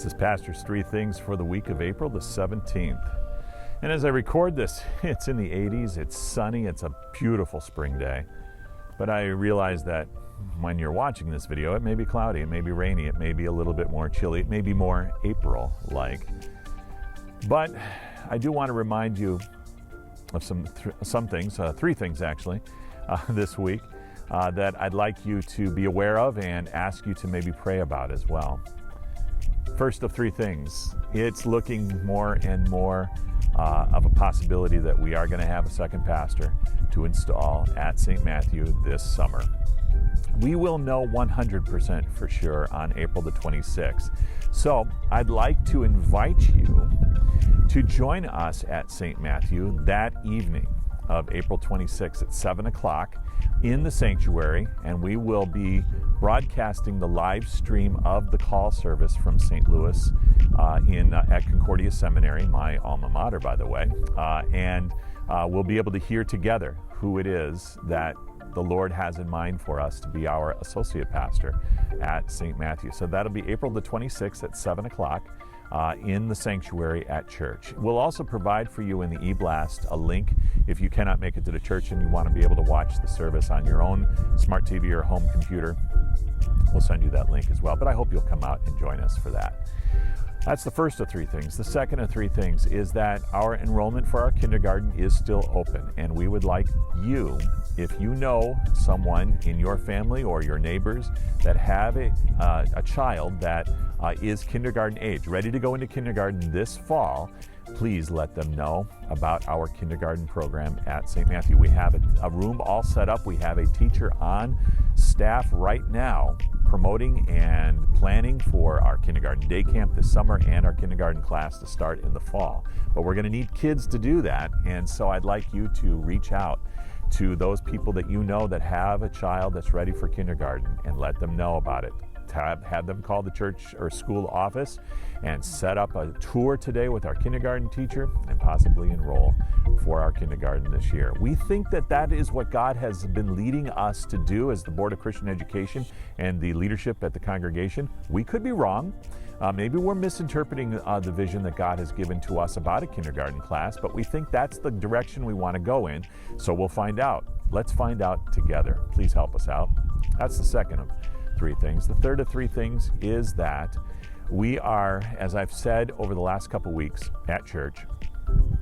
This is Pastor's Three Things for the week of April the 17th. And as I record this, it's in the 80s, it's sunny, it's a beautiful spring day. But I realize that when you're watching this video, it may be cloudy, it may be rainy, it may be a little bit more chilly, it may be more April-like. But I do want to remind you of some things, three things actually, this week that I'd like you to be aware of and ask you to maybe pray about as well. First of three things, it's looking more and more of a possibility that we are going to have a second pastor to install at St. Matthew this summer. We will know 100% for sure on April the 26th. So I'd like to invite you to join us at St. Matthew that evening of April 26th at 7 o'clock in the sanctuary, and we will be broadcasting the live stream of the call service from St. Louis at Concordia Seminary, my alma mater, by the way, and we'll be able to hear together who it is that the Lord has in mind for us to be our associate pastor at St. Matthew. So that'll be April the 26th at 7 o'clock in the sanctuary at church. We'll also provide for you in the e-blast a link if you cannot make it to the church and you want to be able to watch the service on your own smart TV or home computer. We'll send you that link as well, but I hope you'll come out and join us for that. That's the first of three things. The second of three things is that our enrollment for our kindergarten is still open, and we would like you, if you know someone in your family or your neighbors that have a child that is kindergarten age, ready to go into kindergarten this fall, please let them know about our kindergarten program at St. Matthew. We have a room all set up. We have a teacher on staff right now promoting and planning for our kindergarten day camp this summer and our kindergarten class to start in the fall. But we're going to need kids to do that, and so I'd like you to reach out to those people that you know that have a child that's ready for kindergarten and let them know about it. Have them call the church or school office and set up a tour today with our kindergarten teacher and possibly enroll for our kindergarten this year. We think that that is what God has been leading us to do as the Board of Christian Education and the leadership at the congregation. We could be wrong. Maybe we're misinterpreting the vision that God has given to us about a kindergarten class, but we think that's the direction we want to go in. So we'll find out. Let's find out together. Please help us out. That's the second of three things. The third of three things is that we are, as I've said over the last couple weeks at church,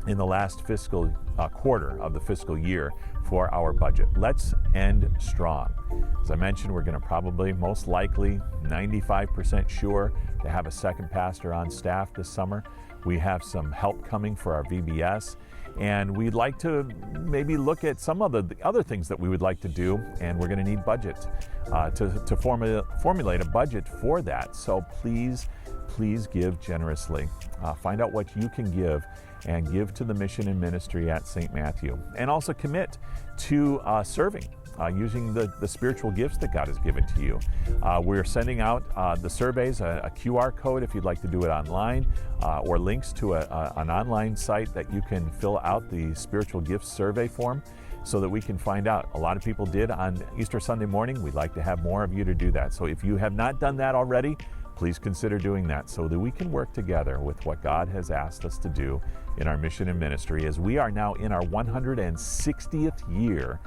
in the last fiscal quarter of the fiscal year for our budget. Let's end strong. As I mentioned, we're going to probably, most likely, 95% sure to have a second pastor on staff this summer. We have some help coming for our VBS, and we'd like to maybe look at some of the other things that we would like to do, and we're going to need budget to formulate a budget for that. So please give generously. Find out what you can give and give to the mission and ministry at St. Matthew. And also commit to serving using the spiritual gifts that God has given to you. We're sending out the surveys, a QR code if you'd like to do it online, or links to an online site that you can fill out the spiritual gifts survey form so that we can find out. A lot of people did on Easter Sunday morning. We'd like to have more of you to do that. So if you have not done that already, please consider doing that so that we can work together with what God has asked us to do in our mission and ministry, as we are now in our 160th year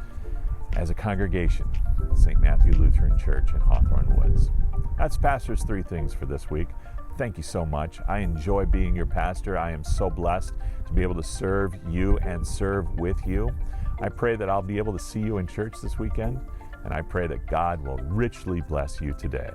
as a congregation, St. Matthew Lutheran Church in Hawthorne Woods. That's Pastor's Three Things for this week. Thank you so much. I enjoy being your pastor. I am so blessed to be able to serve you and serve with you. I pray that I'll be able to see you in church this weekend, and I pray that God will richly bless you today.